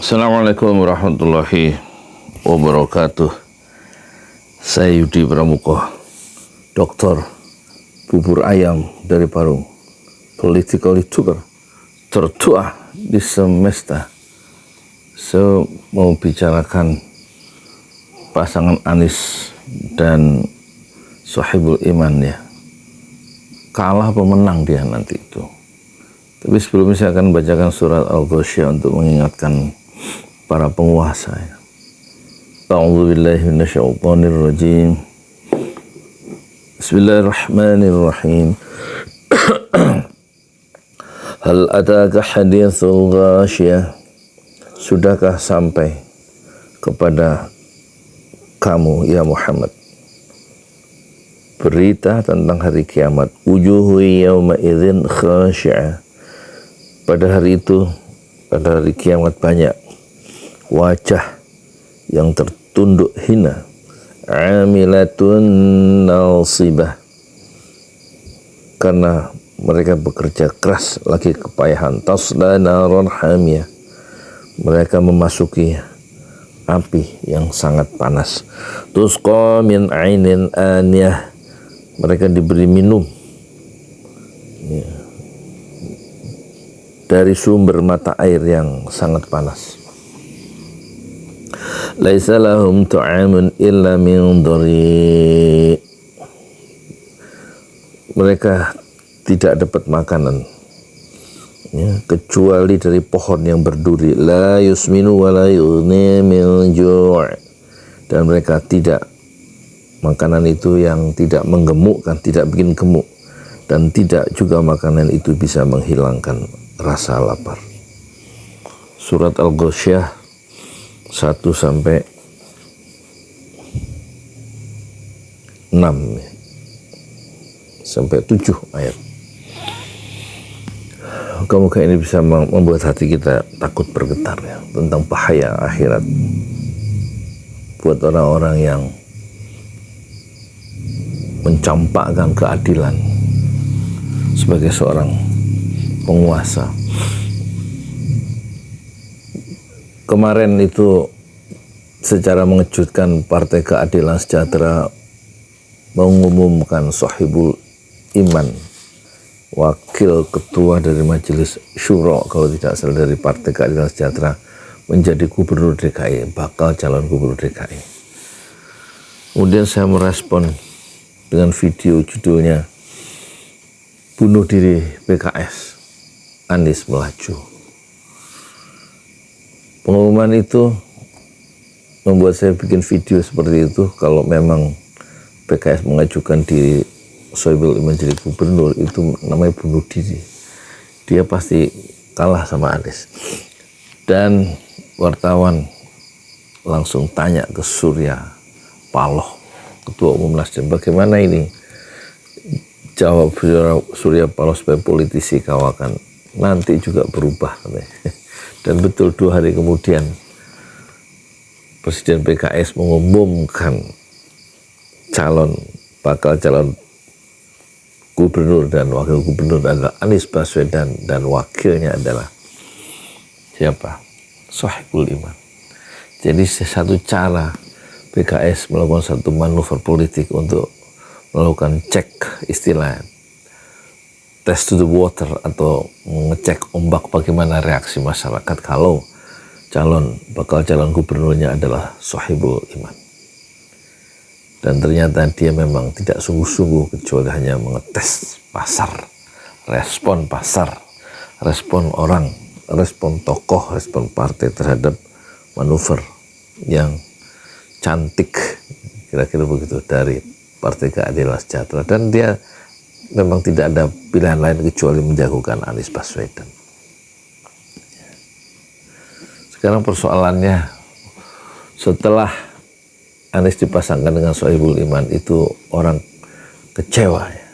Assalamualaikum warahmatullahi wabarakatuh. Saya Yudi Pramuko, dokter bubur ayam dari Parung, political YouTuber tertua di semesta. Saya mau bicarakan pasangan Anies dan Sohibul Iman ya. Kalah pemenang dia nanti itu. Tapi sebelumnya saya akan bacakan surat Al-Ghasyiyah untuk mengingatkan para penguasa ya. A'udzubillahi minasyaitonirrajim. Bismillahirrahmanirrahim. Hal ataka haditsul ghasyiyah. Sudahkah sampai kepada kamu ya Muhammad berita tentang hari kiamat? Wujuhu yawma idzin khasyi'ah. Pada hari itu, pada hari kiamat banyak wajah yang tertunduk hina, amilatun nasibah, karena mereka bekerja keras lagi kepayahan. Tasla naran hamiyah, mereka memasuki api yang sangat panas. Tusqa min ainin aniyah, mereka diberi minum ya, dari sumber mata air yang sangat panas. Laisa lahum ta'amun illa min dhari, mereka tidak dapat makanan ya, kecuali dari pohon yang berduri. La yusminu wa la yughni min ju', dan mereka tidak, makanan itu yang tidak menggemukkan, tidak bikin gemuk, dan tidak juga makanan itu bisa menghilangkan rasa lapar. Surat Al-Ghasyiyah 1 sampai 6 sampai 7 ayat. Moga-moga ini bisa membuat hati kita takut bergetar ya, tentang bahaya akhirat buat orang-orang yang mencampakkan keadilan sebagai seorang penguasa. Kemarin itu secara mengejutkan Partai Keadilan Sejahtera mengumumkan Sohibul Iman, wakil ketua dari Majelis Syuro kalau tidak salah dari Partai Keadilan Sejahtera, menjadi gubernur DKI, bakal calon gubernur DKI. Kemudian saya merespon dengan video judulnya "Bunuh Diri PKS, Anies Melaju". Pengumuman itu membuat saya bikin video seperti itu. Kalau memang PKS mengajukan diri Sohibul Iman jadi gubernur, itu namanya bunuh diri. Dia pasti kalah sama Anies. Dan wartawan langsung tanya ke Surya Paloh, Ketua Umum Nasdem, bagaimana ini? Jawab Surya Paloh sebagai politisi kawakan, nanti juga berubah katanya. Dan betul 2 hari kemudian Presiden PKS mengumumkan bakal calon gubernur dan wakil gubernur adalah Anies Baswedan, dan wakilnya adalah siapa? Sohibul Iman. Jadi satu cara PKS melakukan satu manuver politik untuk melakukan cek, istilah test to the water, atau mengecek ombak bagaimana reaksi masyarakat kalau bakal calon gubernurnya adalah Sohibul Iman. Dan ternyata dia memang tidak sungguh-sungguh, kecuali hanya mengetes pasar, respon pasar, respon orang, respon tokoh, respon partai terhadap manuver yang cantik, kira-kira begitu, dari Partai Keadilan Sejahtera. Dan dia memang tidak ada pilihan lain kecuali menjagokan Anies Baswedan. Sekarang persoalannya, setelah Anies dipasangkan dengan Sohibul Iman, itu orang kecewa ya.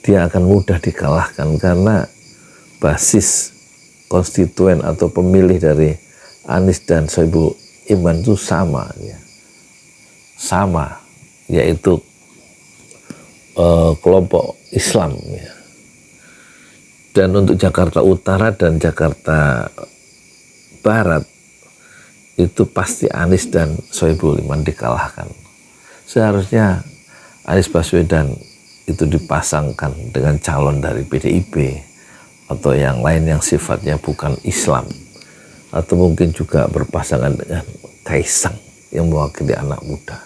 Dia akan mudah dikalahkan karena basis konstituen atau pemilih dari Anies dan Sohibul Iman itu sama ya. Sama, yaitu kelompok Islam ya. Dan untuk Jakarta Utara dan Jakarta Barat itu pasti Anies dan Sohibul Iman dikalahkan. Seharusnya Anies Baswedan itu dipasangkan dengan calon dari PDIP atau yang lain yang sifatnya bukan Islam, atau mungkin juga berpasangan dengan Kaisang yang mewakili anak muda.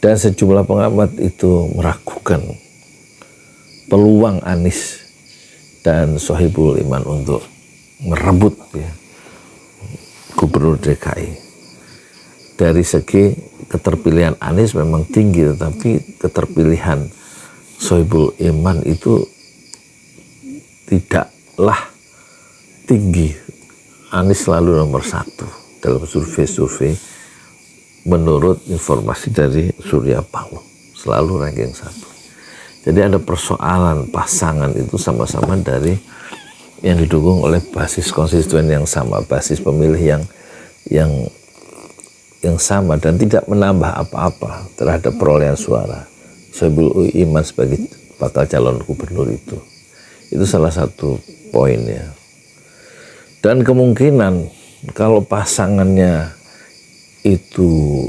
Dan sejumlah pengamat itu meragukan peluang Anies dan Sohibul Iman untuk merebut Gubernur DKI. Dari segi keterpilihan Anies memang tinggi, tetapi keterpilihan Sohibul Iman itu tidaklah tinggi. Anies selalu nomor 1 dalam survei-survei. Menurut informasi dari Surya Paloh, selalu ranking 1. Jadi ada persoalan pasangan itu sama-sama dari yang didukung oleh basis konstituen yang sama, basis pemilih yang sama, dan tidak menambah apa-apa terhadap perolehan suara Sohibul Iman sebagai bakal calon gubernur itu. Itu salah satu poinnya. Dan kemungkinan kalau pasangannya itu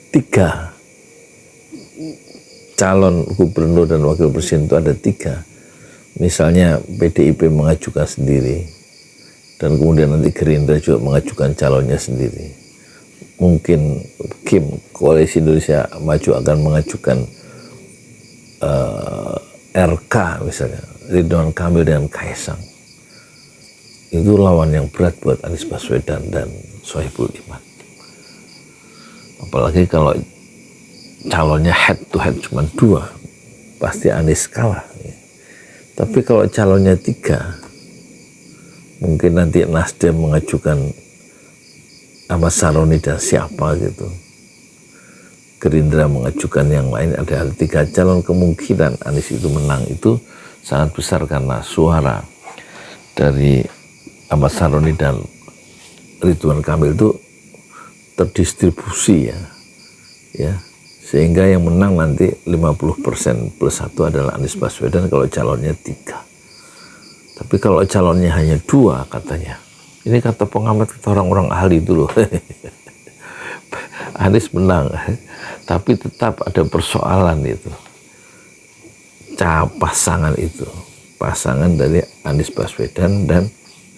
3 calon gubernur dan wakil presiden, itu ada 3. Misalnya PDIP mengajukan sendiri, dan kemudian nanti Gerindra juga mengajukan calonnya sendiri. Mungkin Kim, Koalisi Indonesia Maju, akan mengajukan RK misalnya, Ridwan Kamil dengan Kaisang. Itu lawan yang berat buat Anies Baswedan dan Sohibul Iman. Apalagi kalau calonnya head to head cuma 2, pasti Anies kalah. Tapi kalau calonnya 3, mungkin nanti Nasdem mengajukan Ahmad Saroni dan siapa gitu, Gerindra mengajukan yang lain, ada 3 calon, kemungkinan Anies itu menang itu sangat besar karena suara dari Ahmad Saroni dan Ridwan Kamil itu terdistribusi ya, sehingga yang menang nanti 50% plus 1 adalah Anies Baswedan kalau calonnya 3. Tapi kalau calonnya hanya 2 katanya, ini kata pengamat, kata orang-orang ahli itu loh, Anies menang, tapi tetap ada persoalan itu, pasangan itu, pasangan dari Anies Baswedan dan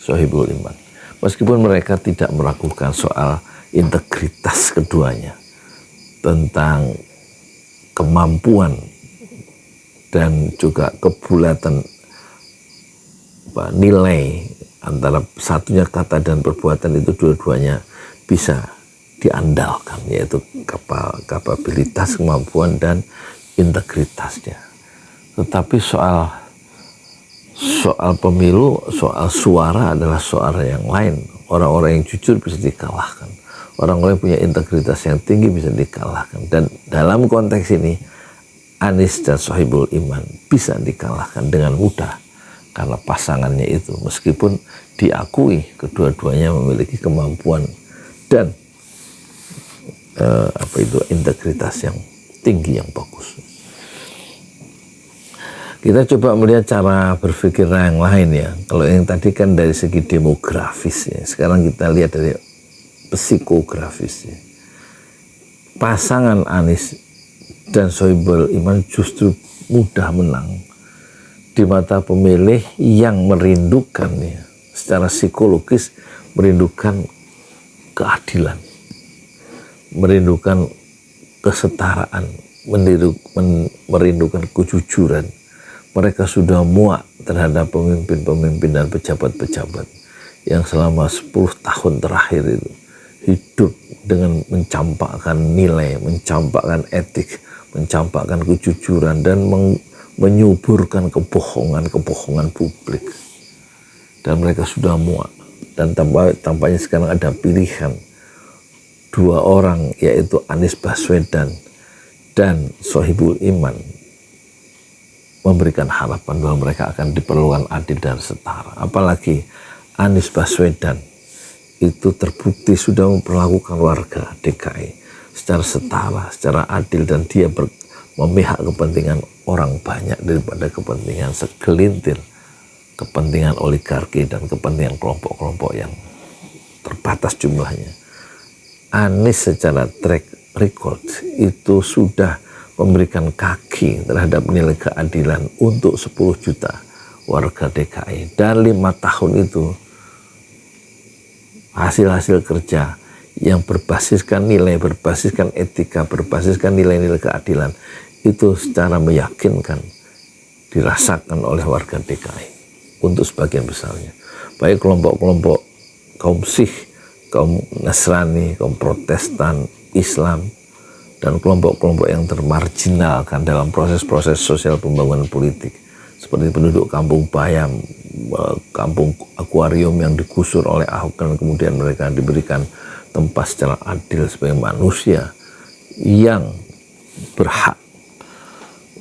Sohibul Iman. Meskipun mereka tidak meragukan soal integritas keduanya, tentang kemampuan dan juga kebulatan nilai antara satunya kata dan perbuatan itu, dua-duanya bisa diandalkan, yaitu kapabilitas, kemampuan, dan integritasnya. Tetapi soal pemilu, soal suara adalah suara yang lain. Orang-orang yang jujur bisa dikalahkan, orang-orang yang punya integritas yang tinggi bisa dikalahkan. Dan dalam konteks ini Anies dan Sohibul Iman bisa dikalahkan dengan mudah karena pasangannya itu, meskipun diakui kedua-duanya memiliki kemampuan dan integritas yang tinggi, yang bagus. Kita coba melihat cara berpikir yang lain ya. Kalau yang tadi kan dari segi demografis ya, sekarang kita lihat dari psikografis ya. Pasangan Anies dan Sohibul Iman justru mudah menang di mata pemilih yang merindukan ya, secara psikologis merindukan keadilan, merindukan kesetaraan, merindukan kejujuran. Mereka sudah muak terhadap pemimpin-pemimpin dan pejabat-pejabat yang selama 10 tahun terakhir itu hidup dengan mencampakkan nilai, mencampakkan etik, mencampakkan kejujuran, dan menyuburkan kebohongan publik. Dan mereka sudah muak. Dan tampaknya sekarang ada pilihan 2 orang, yaitu Anies Baswedan dan Sohibul Iman, memberikan harapan bahwa mereka akan diperlukan adil dan setara. Apalagi Anies Baswedan itu terbukti sudah memperlakukan warga DKI secara setara, secara adil, dan dia memihak kepentingan orang banyak daripada kepentingan segelintir kepentingan oligarki dan kepentingan kelompok-kelompok yang terbatas jumlahnya. Anies secara track record itu sudah memberikan kaki terhadap nilai keadilan untuk 10 juta warga DKI. Dan 5 tahun itu hasil-hasil kerja yang berbasiskan nilai, berbasiskan etika, berbasiskan nilai-nilai keadilan itu secara meyakinkan dirasakan oleh warga DKI untuk sebagian besarnya. Baik kelompok-kelompok kaum Sikh, kaum Nasrani, kaum Protestan, Islam, dan kelompok-kelompok yang termarginalkan dalam proses-proses sosial pembangunan politik. Seperti penduduk Kampung Bayam, Kampung Akuarium yang digusur oleh Ahok dan kemudian mereka diberikan tempat secara adil sebagai manusia yang berhak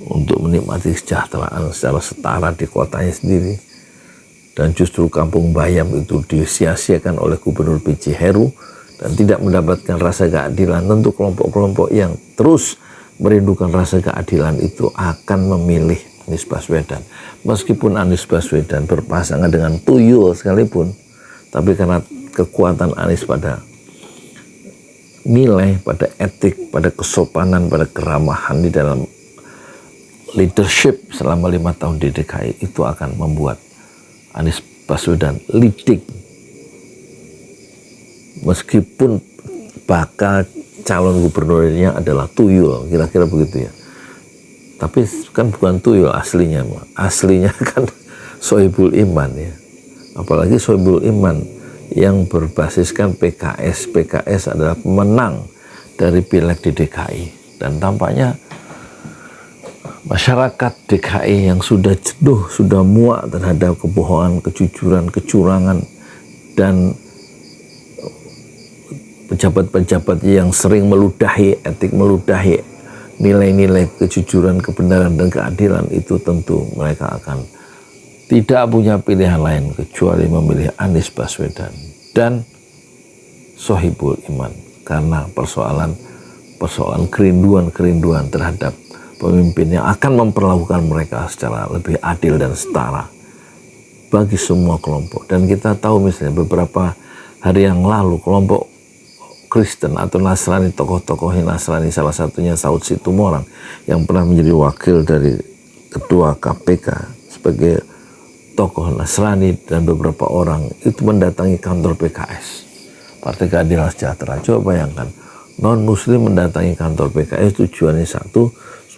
untuk menikmati kesejahteraan secara setara di kotanya sendiri. Dan justru Kampung Bayam itu disia-siakan oleh Gubernur B.J. Heru dan tidak mendapatkan rasa keadilan. Tentu kelompok-kelompok yang terus merindukan rasa keadilan itu akan memilih Anies Baswedan. Meskipun Anies Baswedan berpasangan dengan tuyul sekalipun, tapi karena kekuatan Anies pada nilai, pada etik, pada kesopanan, pada keramahan di dalam leadership selama 5 tahun di DKI, itu akan membuat Anies Baswedan leading. Meskipun bakal calon gubernurnya adalah tuyul, kira-kira begitu ya. Tapi kan bukan tuyul aslinya, aslinya kan Sohibul Iman ya. Apalagi Sohibul Iman yang berbasiskan PKS. PKS adalah pemenang dari pileg di DKI. Dan tampaknya masyarakat DKI yang sudah jenuh, sudah muak terhadap kebohongan, kejujuran, kecurangan, dan pejabat-pejabat yang sering meludahi etik, meludahi nilai-nilai kejujuran, kebenaran, dan keadilan, itu tentu mereka akan tidak punya pilihan lain kecuali memilih Anies Baswedan dan Sohibul Iman karena persoalan kerinduan terhadap pemimpin yang akan memperlakukan mereka secara lebih adil dan setara bagi semua kelompok. Dan kita tahu misalnya beberapa hari yang lalu kelompok Kristen atau Nasrani, tokoh-tokoh Nasrani, salah satunya Saud Situmorang yang pernah menjadi wakil dari ketua KPK sebagai tokoh Nasrani, dan beberapa orang itu mendatangi kantor PKS, Partai Keadilan Sejahtera. Coba bayangkan, non-muslim mendatangi kantor PKS, tujuannya satu,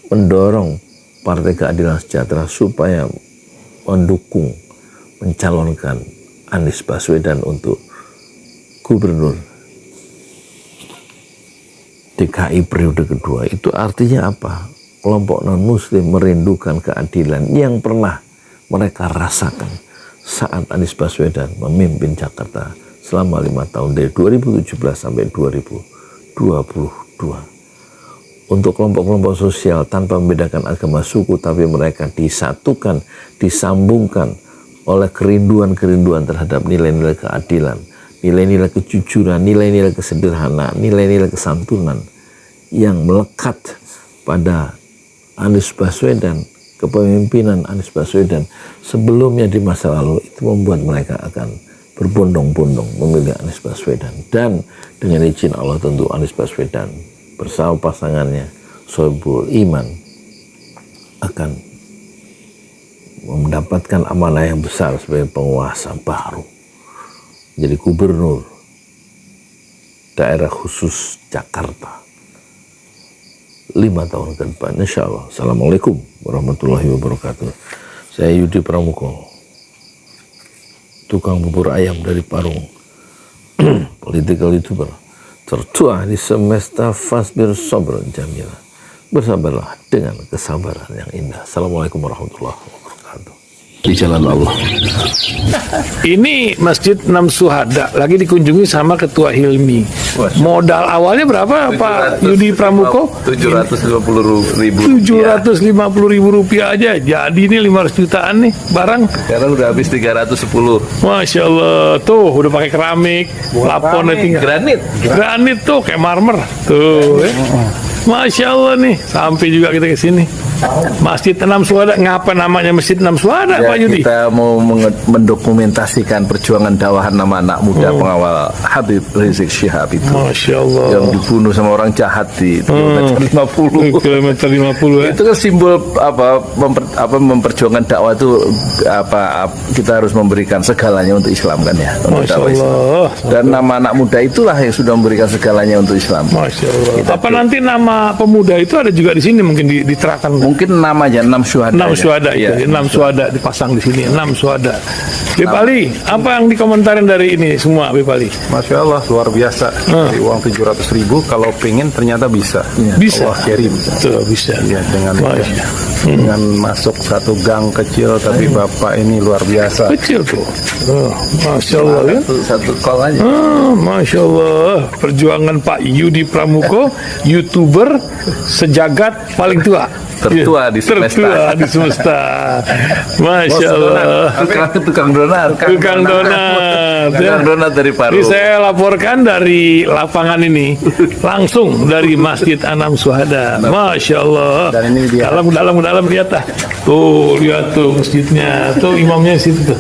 mendorong Partai Keadilan Sejahtera supaya mendukung, mencalonkan Anies Baswedan untuk gubernur DKI periode kedua. Itu artinya apa? Kelompok non-muslim merindukan keadilan yang pernah mereka rasakan saat Anies Baswedan memimpin Jakarta selama 5 tahun dari 2017 sampai 2022. Untuk kelompok-kelompok sosial tanpa membedakan agama, suku, tapi mereka disatukan, disambungkan oleh kerinduan-kerinduan terhadap nilai-nilai keadilan, nilai-nilai kejujuran, nilai-nilai kesederhanaan, nilai-nilai kesantunan yang melekat pada Anies Baswedan, kepemimpinan Anies Baswedan sebelumnya di masa lalu, itu membuat mereka akan berbondong-bondong memilih Anies Baswedan. Dan dengan izin Allah tentu Anies Baswedan bersama pasangannya Sohibul Iman akan mendapatkan amanah yang besar sebagai penguasa baru, jadi gubernur daerah khusus Jakarta 5 tahun ke depan, insya Allah. Assalamualaikum warahmatullahi wabarakatuh. Saya Yudi Pramuko, tukang bubur ayam dari Parung, political YouTuber tertua di semesta. Fasbir sabran jamila, bersabarlah dengan kesabaran yang indah. Assalamualaikum warahmatullahi wabarakatuh. Di jalan Allah. Ini Masjid 6 Syuhada lagi dikunjungi sama Ketua Hilmi. Modal awalnya berapa Pak Yudi Pramuko? 750.000. 750.000 rupiah aja. Jadi ini 500 jutaan nih barang. Sekarang udah habis 310. Masya Allah, tuh udah pakai keramik, plafonnya tinggal. Granit tuh kayak marmer. Tuh, Masya Allah nih, sampai juga kita ke sini. Masjid Enam Syuhada. Ngapa namanya Masjid Enam Syuhada, Ya, Pak Yudi? kita mau mendokumentasikan perjuangan dakwah anak-anak muda pengawal Habib Rizik Syihab itu Masya Allah. yang dibunuh sama orang jahat di kilometer 50. Kilometer 50 ya. Itu kan simbol memperjuangkan dakwah itu kita harus memberikan segalanya untuk Islam kan ya, untuk Masya dakwah Islam. Allah. Dan nama anak muda itulah yang sudah memberikan segalanya untuk Islam. Masya Allah. Kita Apa nanti nama pemuda itu ada juga di sini mungkin diterangkan? Mungkin namanya 6 syuhada. 6 aja. syuhada itu, Iya. 6 syuhada dipasang di sini, 6 syuhada. Bipali, apa yang dikomentarin dari ini semua, Bipali? Masya Allah, luar biasa. Dari uang 700.000, kalau pengen ternyata bisa. Bisa. Allah kirim. Tuh, bisa. Ya, dengan masuk satu gang kecil, tapi Bapak ini luar biasa. Kecil tuh. Oh, Masya Allah ya. Satu call aja. Masya Allah. Perjuangan Pak Yudi Pramuko, YouTuber sejagat paling tua. Tertua di semesta. Tertua di semesta. Masya Allah. Tukang donat. Tukang donat. Tukang donat dari Paru. Ini saya laporkan dari lapangan ini, langsung dari Masjid Anam Syuhada. Masya Allah. Dan ini dia. Dalam lihat dah. Tuh lihat tuh masjidnya. Tuh imamnya di situ tuh.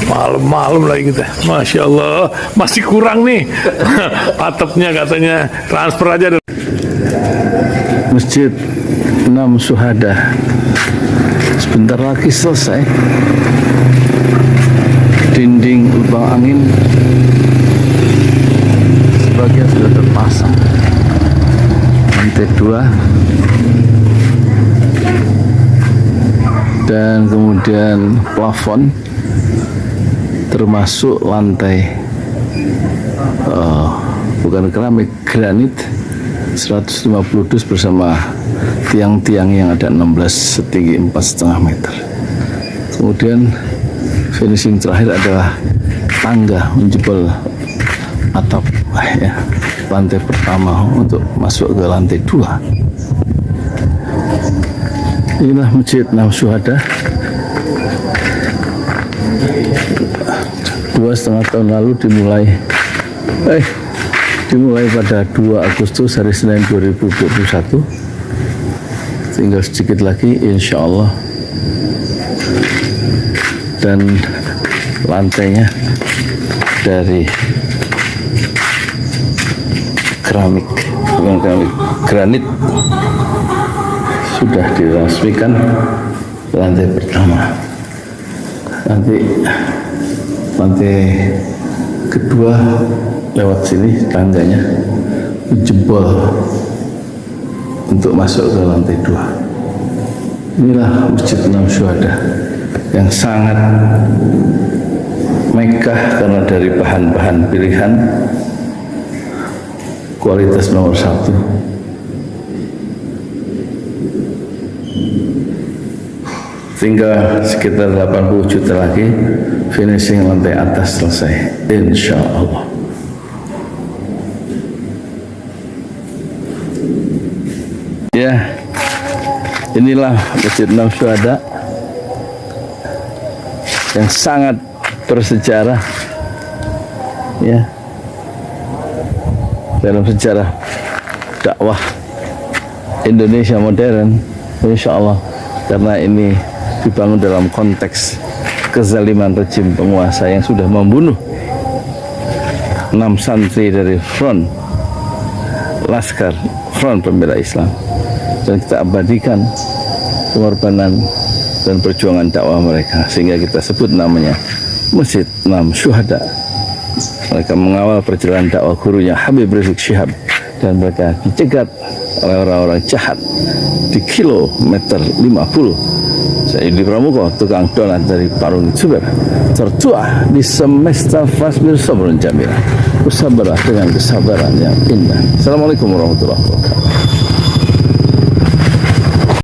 Malam-malam lagi kita. Masya Allah. Masih kurang nih. Atapnya katanya transfer aja. Masjid 6 Syuhada sebentar lagi selesai. Dinding lubang angin sebagian sudah terpasang, lantai 2 dan kemudian plafon termasuk lantai bukan keramik, granit 150 dus bersama tiang-tiang yang ada 16 setinggi 4,5 meter. Kemudian finishing terakhir adalah tangga menjebol atap ya, lantai pertama untuk masuk ke lantai 2. Inilah Masjid 6 Syuhada. 2,5 tahun lalu dimulai pada 2 Agustus hari Senin 2021. Tinggal sedikit lagi insya Allah, dan lantainya dari keramik, bukan keramik, granit sudah diresmikan lantai pertama. Nanti lantai kedua lewat sini tangganya jebol untuk masuk ke lantai 2. Inilah Masjid 6 Syuhada yang sangat megah karena dari bahan-bahan pilihan, kualitas nomor 1. Tinggal sekitar 80 juta lagi finishing lantai atas selesai, insya Allah. Ya, inilah Masjid 6 Syuhada yang sangat bersejarah ya dalam sejarah dakwah Indonesia modern, insya Allah, karena ini dibangun dalam konteks kezaliman rejim penguasa yang sudah membunuh 6 santri dari front Laskar Front Pembela Islam, dan kita abadikan pengorbanan dan perjuangan dakwah mereka sehingga kita sebut namanya Masjid 6 Syuhada. Mereka mengawal perjalanan dakwah gurunya Habib Rizik Syihab, dan mereka dicegat oleh orang-orang jahat di kilometer 50. Saya Yudi Pramuko, tukang donat dari Parung Suber, tertua di semesta fasbir sabrun jamila, bersabarlah dengan kesabaran yang indah. Assalamualaikum warahmatullahi wabarakatuh.